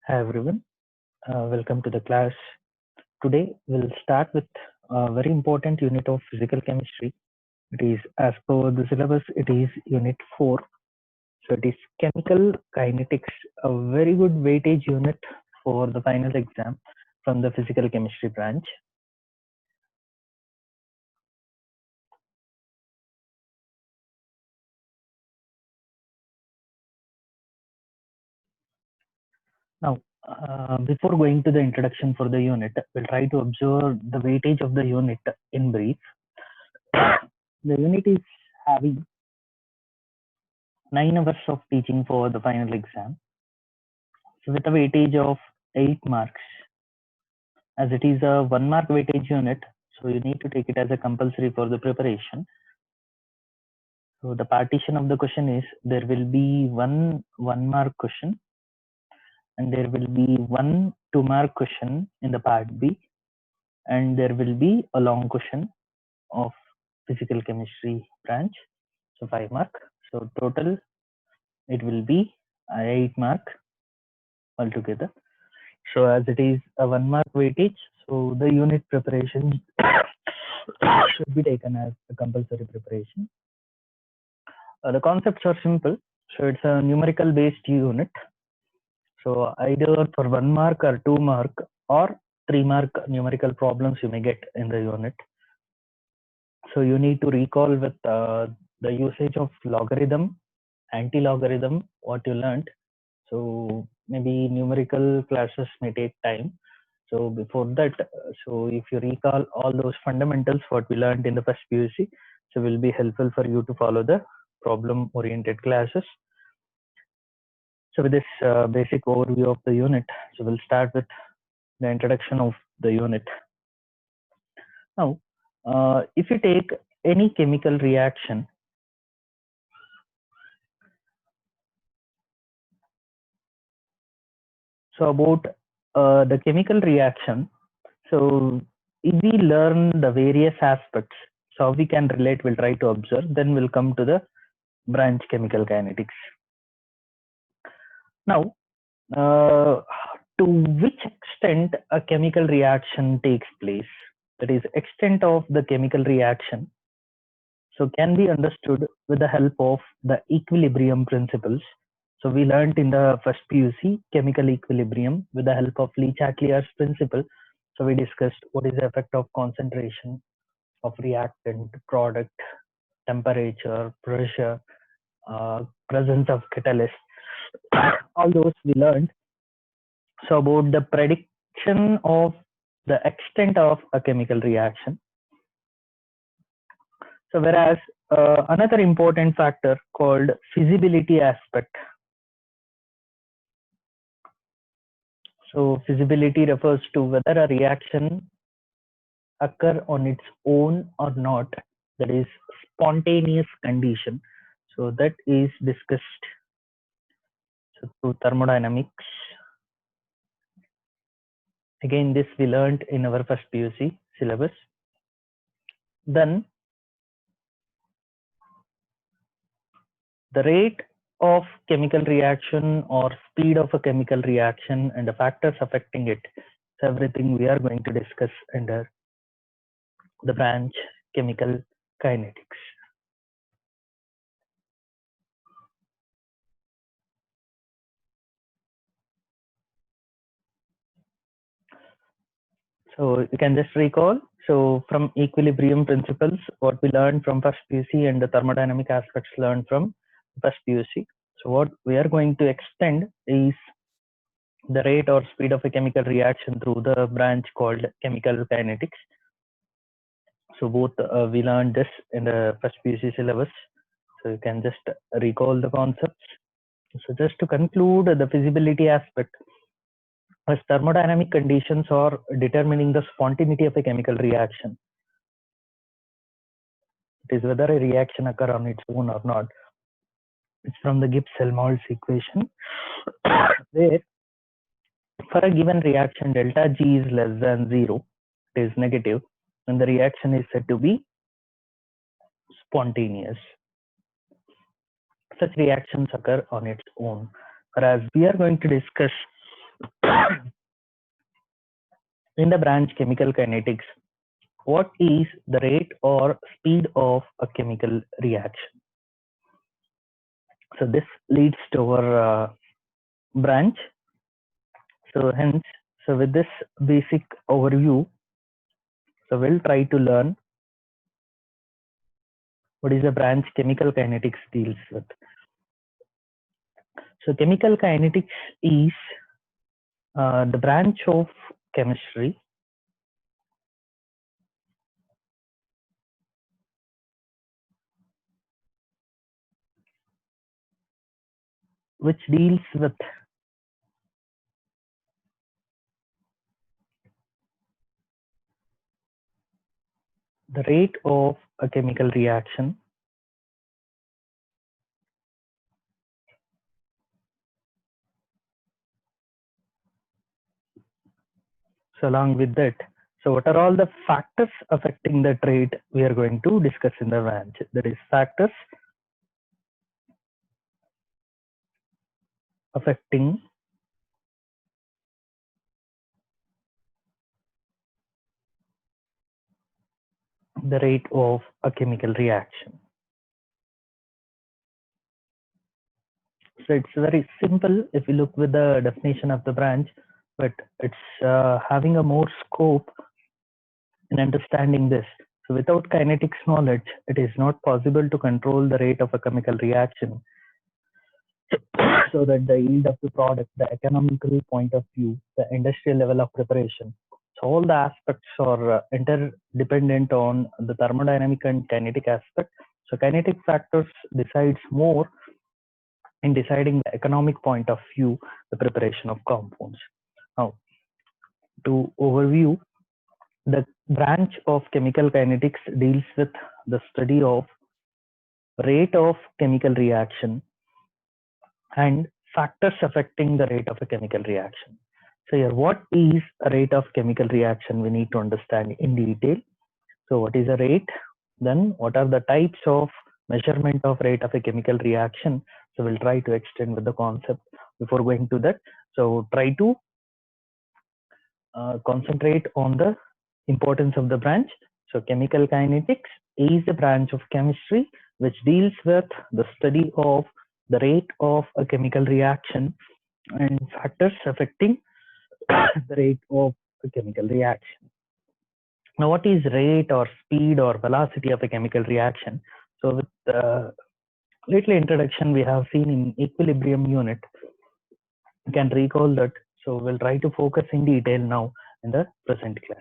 Hi everyone, welcome to the class. Today we'll start with a very important unit of physical chemistry. It is as per the syllabus, it is unit 4. So it is chemical kinetics, a very good weightage unit for the final exam from the physical chemistry branch. Now, before going to the introduction for the unit, we'll try to observe the weightage of the unit in brief. The unit is having 9 hours of teaching for the final exam. So with a weightage of 8 marks, as it is a 1 mark weightage unit, so you need to take it as a compulsory for the preparation. So the partition of the question is there will be one 1 mark question and there will be one 2 mark question in the part B, and there will be a long question of physical chemistry branch, so 5 mark. So total it will be 8 mark altogether. So as it is a 1 mark weightage, so the unit preparation should be taken as a compulsory preparation. The concepts are simple. So it's a numerical based unit. So either for 1 mark or 2 mark or 3 mark numerical problems you may get in the unit. So you need to recall with the usage of logarithm, anti-logarithm, what you learned. So maybe numerical classes may take time. So before that, so if you recall all those fundamentals what we learned in the first PUC, so will be helpful for you to follow the problem oriented classes. So with this basic overview of the unit, so we'll start with the introduction of the unit. Now, if you take any chemical reaction, so about the chemical reaction, so if we learn the various aspects, so how we can relate, we'll try to observe, then we'll come to the branch chemical kinetics. Now, to which extent a chemical reaction takes place, that is extent of the chemical reaction, so can be understood with the help of the equilibrium principles. So we learned in the first PUC chemical equilibrium with the help of Le-Chatelier's principle. So we discussed what is the effect of concentration of reactant, product, temperature, pressure, presence of catalyst. All those we learned. So about the prediction of the extent of a chemical reaction. So whereas another important factor called feasibility aspect. So feasibility refers to whether a reaction occur on its own or not, that is spontaneous condition. So that is discussed through thermodynamics. Again, this we learned in our first PUC syllabus. Then the rate of chemical reaction or speed of a chemical reaction and the factors affecting it. So everything we are going to discuss under the branch chemical kinetics. So you can just recall. So from equilibrium principles, what we learned from first PUC and the thermodynamic aspects learned from first PUC. So what we are going to extend is the rate or speed of a chemical reaction through the branch called chemical kinetics. So both we learned this in the first PUC syllabus. So you can just recall the concepts. So just to conclude the feasibility aspect, as thermodynamic conditions are determining the spontaneity of a chemical reaction. It is whether a reaction occur on its own or not. It's from the Gibbs-Helmholtz equation, where for a given reaction delta G is less than 0, it is negative, and the reaction is said to be spontaneous. Such reactions occur on its own. Whereas we are going to discuss In the branch chemical kinetics, what is the rate or speed of a chemical reaction? So this leads to our branch. So hence, so with this basic overview, so we'll try to learn what is the branch chemical kinetics deals with. So chemical kinetics is the branch of chemistry which deals with the rate of a chemical reaction so along with that, so what are all the factors affecting that rate we are going to discuss in the branch. That is factors affecting the rate of a chemical reaction. So it's very simple if you look with the definition of the branch, but it's having a more scope in understanding this. So without kinetics knowledge, it is not possible to control the rate of a chemical reaction so that the yield of the product, the economical point of view, the industrial level of preparation. So all the aspects are interdependent on the thermodynamic and kinetic aspect. So kinetic factors decides more in deciding the economic point of view, the preparation of compounds. Now, to overview, the branch of chemical kinetics deals with the study of rate of chemical reaction and factors affecting the rate of a chemical reaction. So here, what is a rate of chemical reaction? We need to understand in detail. So what is a rate? Then what are the types of measurement of rate of a chemical reaction? So we'll try to extend with the concept before going to that. So try to concentrate on the importance of the branch. So chemical kinetics is a branch of chemistry which deals with the study of the rate of a chemical reaction and factors affecting the rate of a chemical reaction. Now, what is rate or speed or velocity of a chemical reaction? So with little introduction we have seen in equilibrium unit, you can recall that. So we'll try to focus in detail now in the present class.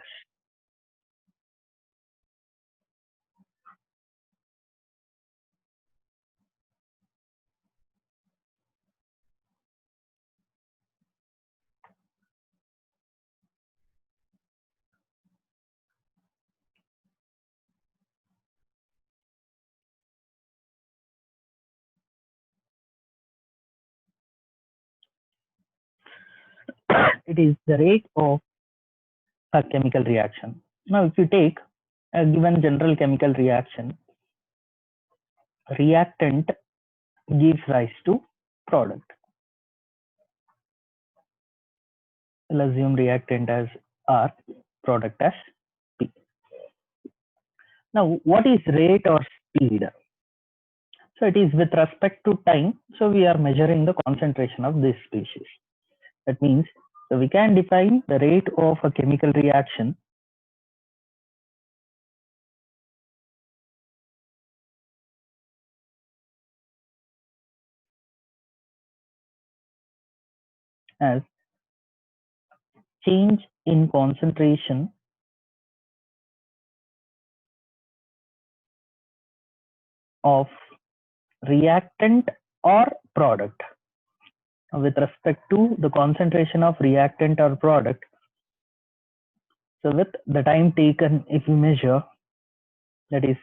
It is the rate of a chemical reaction. Now, if you take a given general chemical reaction, reactant gives rise to product. We'll assume reactant as R, product as P. Now, what is rate or speed? So it is with respect to time. So we are measuring the concentration of this species. That means, so we can define the rate of a chemical reaction as change in concentration of reactant or product. With respect to the concentration of reactant or product, so with the time taken, if we measure, that is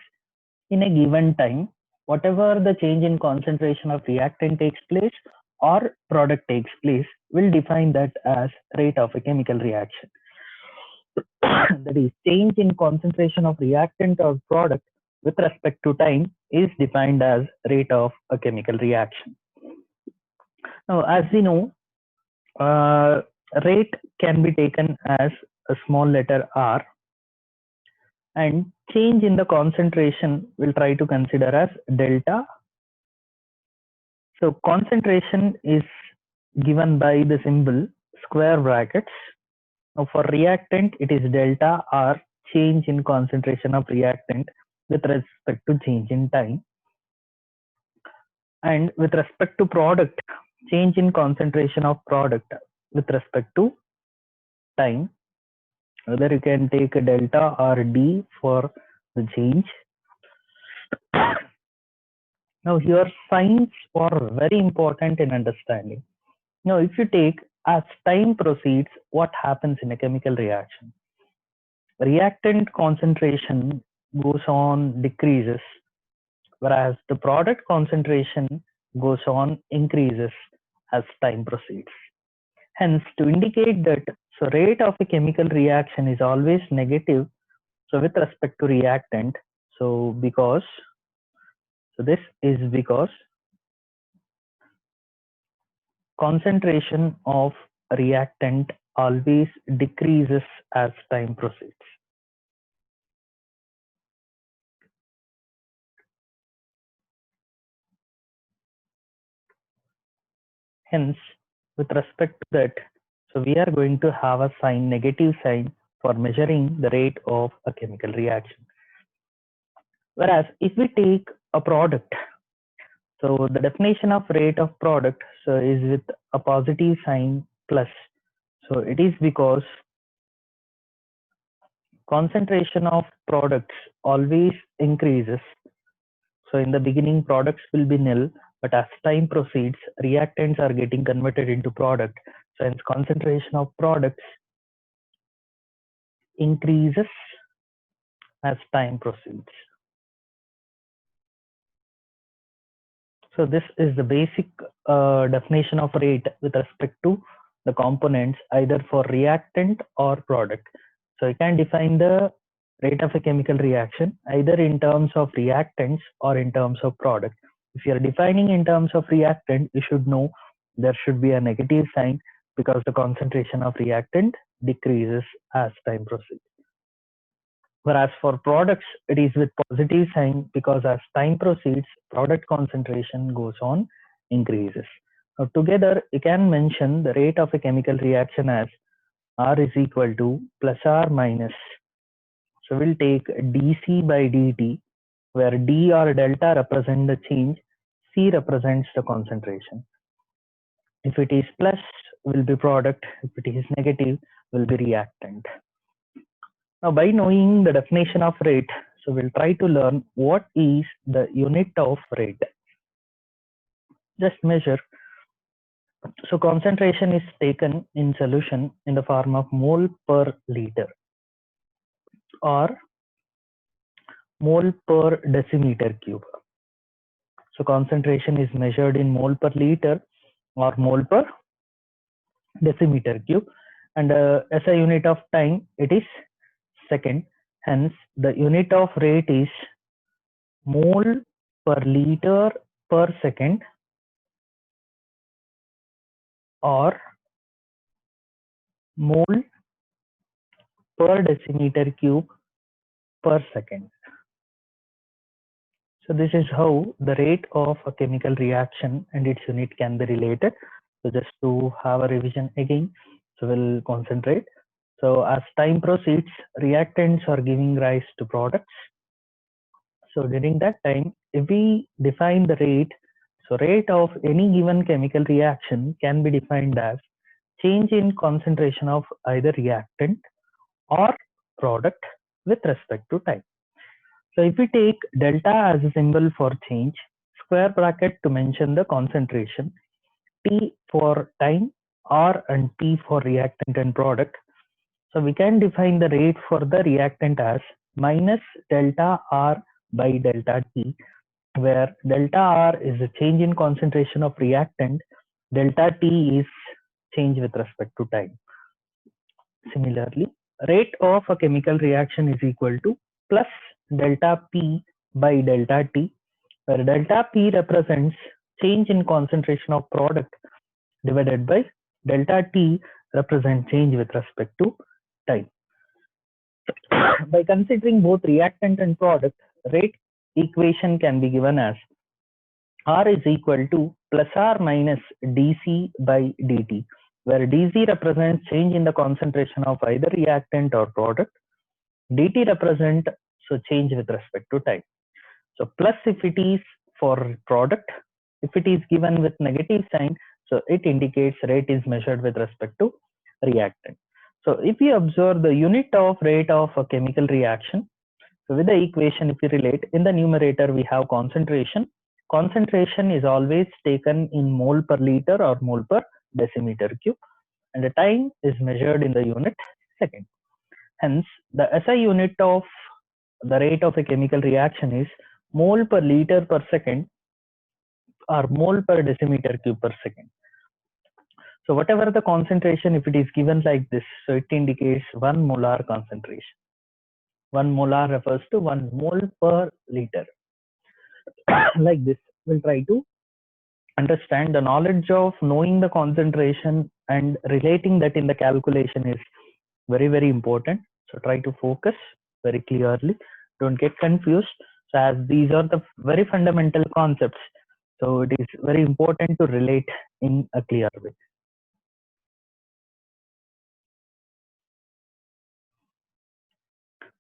in a given time, whatever the change in concentration of reactant takes place or product takes place, we'll define that as rate of a chemical reaction. That is, change in concentration of reactant or product with respect to time is defined as rate of a chemical reaction. Now, as we know, rate can be taken as a small letter r, and change in the concentration we'll try to consider as delta. So concentration is given by the symbol square brackets. Now for reactant, it is delta R, change in concentration of reactant with respect to change in time. And with respect to product, change in concentration of product with respect to time. Whether you can take a delta or D for the change. Now here signs are very important in understanding. Now if you take as time proceeds, what happens in a chemical reaction? Reactant concentration goes on decreases, whereas the product concentration goes on increases as time proceeds. Hence, to indicate that so rate of a chemical reaction is always negative, so with respect to reactant, this is because concentration of reactant always decreases as time proceeds. Hence, with respect to that, so we are going to have a sign, negative sign, for measuring the rate of a chemical reaction. Whereas if we take a product, so the definition of rate of product is with a positive sign plus. So it is because concentration of products always increases. So in the beginning, products will be nil, but as time proceeds, reactants are getting converted into product. So hence concentration of products increases as time proceeds. So this is the basic definition of rate with respect to the components either for reactant or product. So you can define the rate of a chemical reaction either in terms of reactants or in terms of product. If you are defining in terms of reactant, you should know there should be a negative sign because the concentration of reactant decreases as time proceeds. Whereas for products, it is with positive sign because as time proceeds, product concentration goes on increases. Now together, you can mention the rate of a chemical reaction as R is equal to plus R minus. So we'll take dC by dt, where D or delta represent the change, C represents the concentration. If it is plus, will be product. If it is negative, will be reactant. Now, by knowing the definition of rate, so we'll try to learn what is the unit of rate. Just measure. So concentration is taken in solution in the form of mole per liter or mole per decimeter cube. So concentration is measured in mole per liter or mole per decimeter cube, and as a unit of time, it is second. Hence, the unit of rate is mole per liter per second or mole per decimeter cube per second. So this is how the rate of a chemical reaction and its unit can be related. So just to have a revision again, so we'll concentrate. So as time proceeds, reactants are giving rise to products. So during that time, if we define the rate, so rate of any given chemical reaction can be defined as change in concentration of either reactant or product with respect to time. So if we take delta as a symbol for change, square bracket to mention the concentration, T for time, R and P for reactant and product. So we can define the rate for the reactant as minus delta R by delta T, where delta R is the change in concentration of reactant, delta T is change with respect to time. Similarly, rate of a chemical reaction is equal to plus delta P by delta T, where delta P represents change in concentration of product divided by delta T represent change with respect to time. By considering both reactant and product, rate equation can be given as R is equal to plus or minus dC by dt, where dC represents change in the concentration of either reactant or product. dt represent change with respect to time. So plus if it is for product, if it is given with negative sign, so it indicates rate is measured with respect to reactant. So if we observe the unit of rate of a chemical reaction, so with the equation, if we relate, in the numerator we have concentration. Concentration is always taken in mole per liter or mole per decimeter cube, and the time is measured in the unit second. Hence, the SI unit of the rate of a chemical reaction is mole per liter per second or mole per decimeter cube per second. So whatever the concentration, if it is given like this, so it indicates 1 molar concentration. 1 molar refers to 1 mole per liter. Like this, we'll try to understand the knowledge of knowing the concentration and relating that in the calculation is very, very important. So try to focus very clearly. Don't get confused. So as these are the very fundamental concepts, so it is very important to relate in a clear way.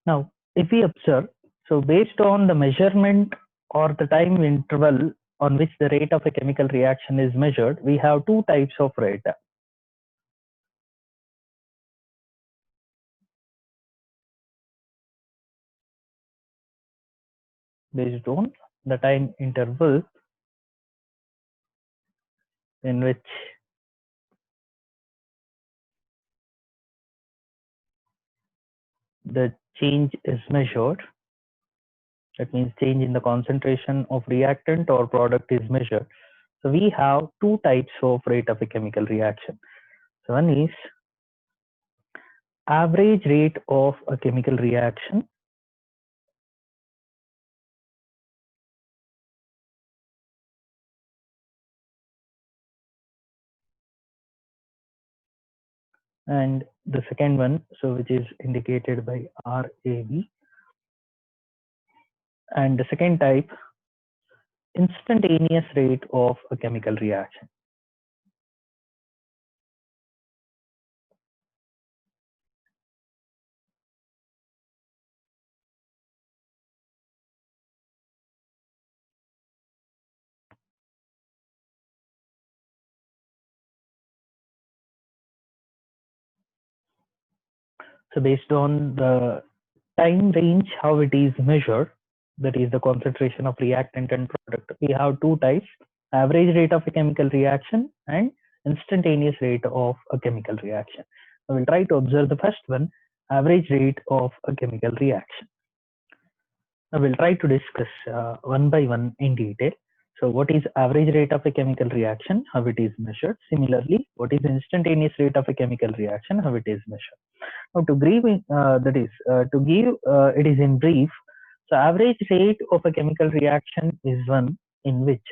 Now, if we observe, so based on the measurement or the time interval on which the rate of a chemical reaction is measured, we have two types of rate. Based on the time interval in which the change is measured, that means change in the concentration of reactant or product is measured. So we have two types of rate of a chemical reaction. So one is average rate of a chemical reaction, and the second one, so which is indicated by RAB, and the second type, instantaneous rate of a chemical reaction. So based on the time range, how it is measured, that is the concentration of reactant and product, we have two types: average rate of a chemical reaction and instantaneous rate of a chemical reaction. I will try to observe the first one, average rate of a chemical reaction. I will try to discuss one by one in detail. So what is average rate of a chemical reaction, how it is measured? Similarly, what is instantaneous rate of a chemical reaction, how it is measured? Now to give it is in brief. So average rate of a chemical reaction is one in which,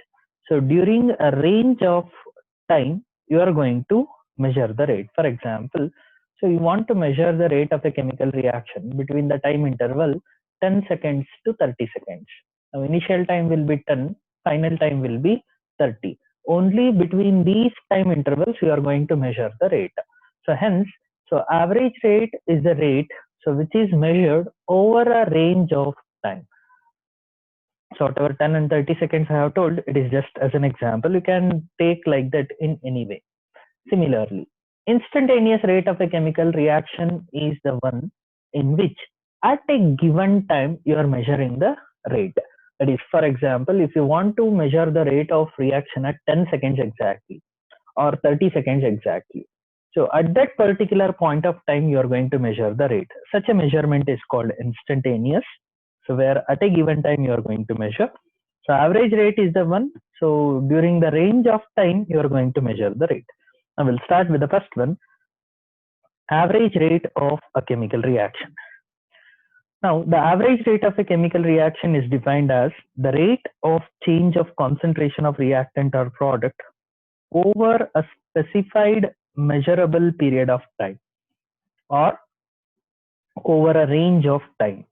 so during a range of time, you are going to measure the rate. For example, so you want to measure the rate of a chemical reaction between the time interval 10 seconds to 30 seconds. Now initial time will be 10, final time will be 30. Only between these time intervals you are going to measure the rate. So hence, so average rate is the rate so which is measured over a range of time. So whatever 10 and 30 seconds I have told, it is just as an example. You can take like that in any way. Similarly, instantaneous rate of a chemical reaction is the one in which at a given time you are measuring the rate. That is, for example, if you want to measure the rate of reaction at 10 seconds exactly or 30 seconds exactly, so at that particular point of time you are going to measure the rate. Such a measurement is called instantaneous. So where at a given time you are going to measure. So average rate is the one. So during the range of time you are going to measure the rate. I will start with the first one, average rate of a chemical reaction. Now, the average rate of a chemical reaction is defined as the rate of change of concentration of reactant or product over a specified measurable period of time or over a range of time.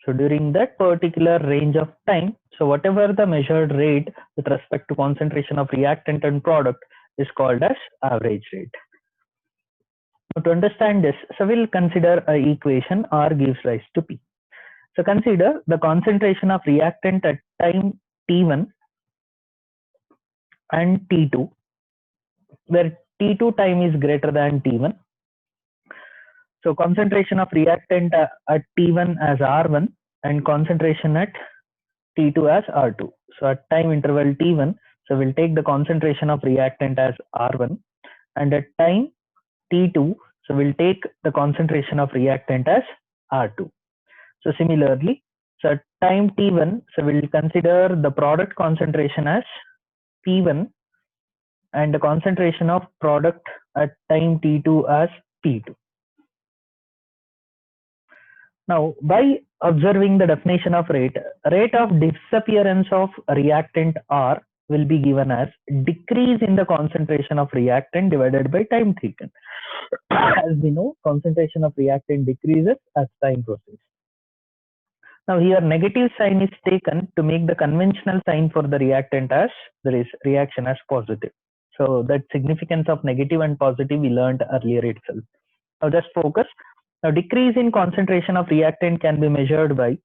So during that particular range of time, so whatever the measured rate with respect to concentration of reactant and product is called as average rate. Now to understand this, so we'll consider a equation R gives rise to P. So consider the concentration of reactant at time T1 and T2, where T2 time is greater than T1. So concentration of reactant at T1 as R1 and concentration at T2 as R2. So at time interval T1, so we'll take the concentration of reactant as R1, and at time T2, so we'll take the concentration of reactant as R2. So similarly, so at time T1, so we'll consider the product concentration as P1 and the concentration of product at time T2 as P2. Now, by observing the definition of rate of disappearance of reactant R will be given as decrease in the concentration of reactant divided by time taken. As we know, concentration of reactant decreases as time proceeds. Now here negative sign is taken to make the conventional sign for the reactant as reaction as positive. So that significance of negative and positive we learned earlier itself. Now just focus. Now decrease in concentration of reactant can be measured by,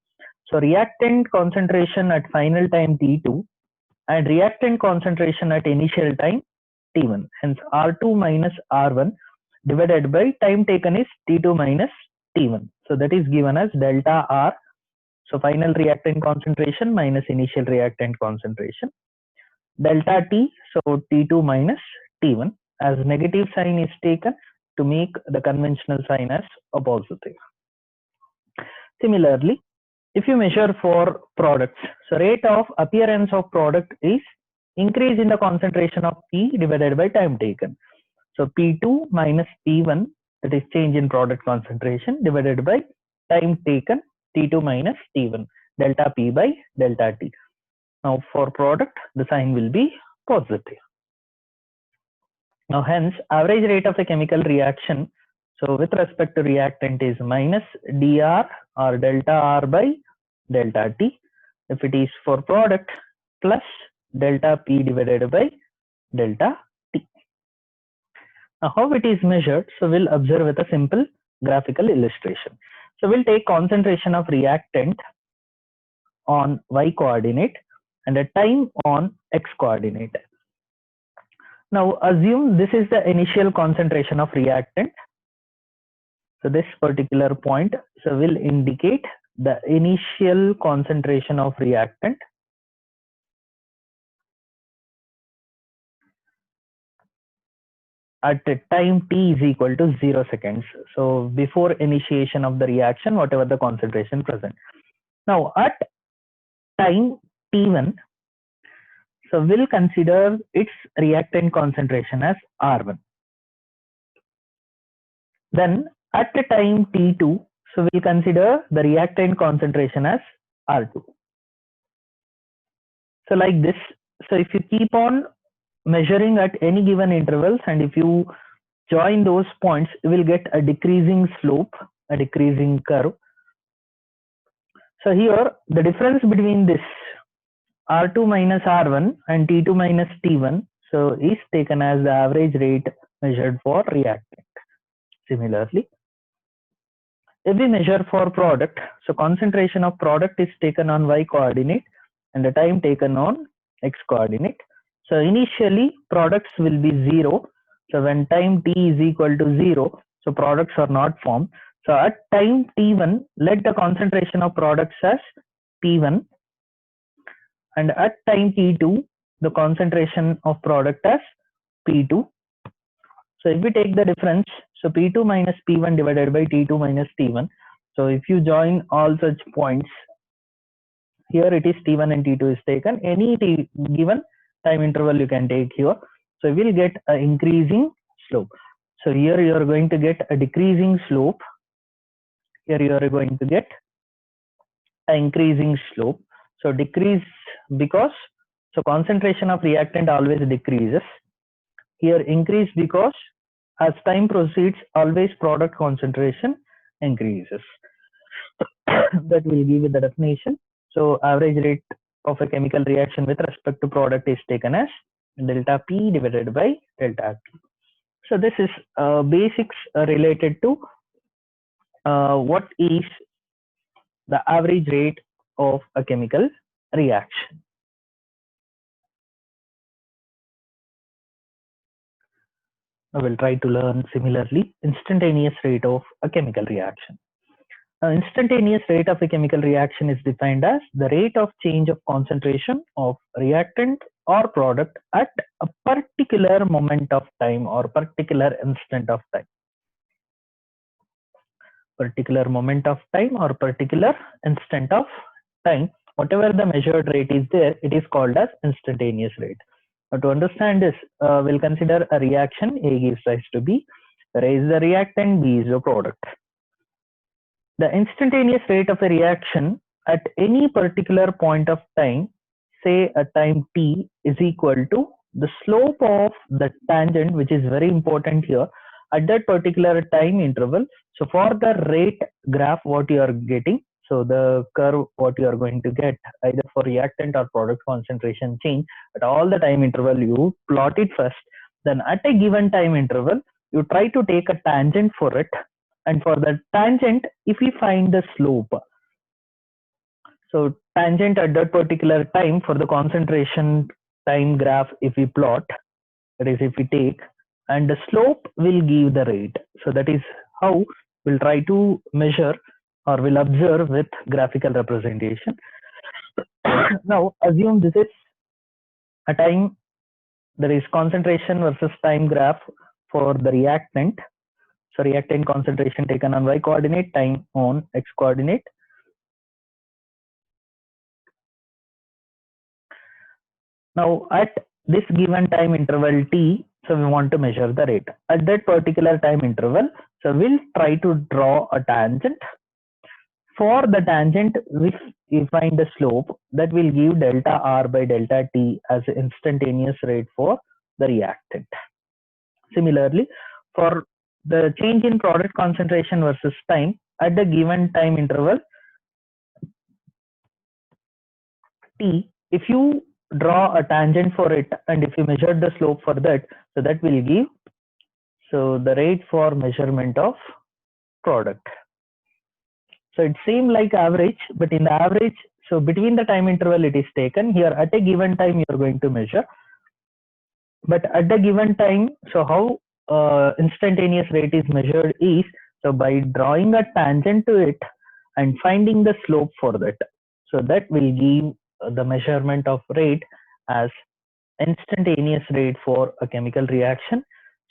so reactant concentration at final time T2 and reactant concentration at initial time T1. Hence R2 minus R1 divided by time taken is T2 minus T1. So that is given as delta R. So final reactant concentration minus initial reactant concentration. Delta T, so T2 minus T1, as negative sign is taken to make the conventional sign as a positive. Similarly, if you measure for products, so rate of appearance of product is increase in the concentration of P divided by time taken. So P2 minus P1, that is change in product concentration, divided by time taken T2 minus T1, delta P by delta T. Now for product, the sign will be positive. Now hence average rate of a chemical reaction, so with respect to reactant is minus dr or delta R by delta T. If it is for product, plus delta P divided by delta T. Now how it is measured, so we'll observe with a simple graphical illustration. So we'll take concentration of reactant on y coordinate and a time on x coordinate. Now assume this is the initial concentration of reactant. So this particular point, so will indicate the initial concentration of reactant. At the time t is equal to 0 seconds. So before initiation of the reaction, whatever the concentration present. Now at time t1, so we'll consider its reactant concentration as R1. Then at the time T2, so we'll consider the reactant concentration as R2. So like this, so if you keep on measuring at any given intervals and if you join those points, you will get a decreasing slope, a decreasing curve. So here the difference between this R2 minus R1 and T2 minus T1, so is taken as the average rate measured for reactant. Similarly, if we measure for product, so concentration of product is taken on y coordinate and the time taken on x coordinate. So initially products will be 0. So when time t is equal to 0, so products are not formed. So at time t1, let the concentration of products as p1, and at time t2, the concentration of product as p2. So if we take the difference, so p2 minus p1 divided by t2 minus t1. So if you join all such points, here it is t1 and t2 is taken. Any given time interval you can take here. So we will get an increasing slope. So here you are going to get a decreasing slope. Here you are going to get an increasing slope. So decrease because, So concentration of reactant always decreases. Here increase because as time proceeds, always product concentration increases. That will give you the definition. So average rate of a chemical reaction with respect to product is taken as delta P divided by delta T. So this is basics related to what is the average rate of a chemical reaction. I will try to learn similarly instantaneous rate of a chemical reaction. Instantaneous rate of a chemical reaction is defined as the rate of change of concentration of reactant or product at a particular moment of time or particular instant of time. Particular moment of time or particular instant of time, whatever the measured rate is there, it is called as instantaneous rate. Now to understand this, we'll consider a reaction. A gives rise to B, where A is the reactant, B is the product. The instantaneous rate of a reaction at any particular point of time, say a time t, is equal to the slope of the tangent, which is very important here, at that particular time interval. So for the rate graph, what you are getting, so the curve what you are going to get either for reactant or product concentration change at all the time interval, you plot it first. Then at a given time interval, you try to take a tangent for it. And for the tangent, if we find the slope, so tangent at that particular time for the concentration time graph, if we plot, that is if we take, and the slope will give the rate. So that is how we'll try to measure or we'll observe with graphical representation. Now assume this is a time, there is concentration versus time graph for the reactant. So reactant concentration taken on y coordinate, time on x coordinate. Now at this given time interval t, so we want to measure the rate at that particular time interval. So we'll try to draw a tangent. For the tangent, if we find the slope, that will give delta R by delta T as instantaneous rate for the reactant. Similarly, for the change in product concentration versus time at the given time interval t, if you draw a tangent for it and if you measure the slope for that, so that will give so the rate for measurement of product. So it seems like average, but in the average, so between the time interval it is taken here at a given time you are going to measure, but at the given time, so how instantaneous rate is measured is so by drawing a tangent to it and finding the slope for that. So that will give the measurement of rate as instantaneous rate for a chemical reaction.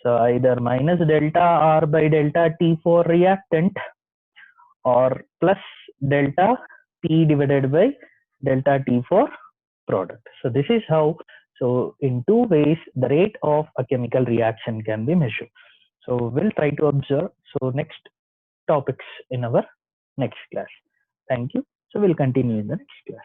So either minus delta R by delta T for reactant or plus delta P divided by delta T for product. So this is how, so in two ways the rate of a chemical reaction can be measured. So we'll try to observe so next topics in our next class. Thank you. So we'll continue in the next class.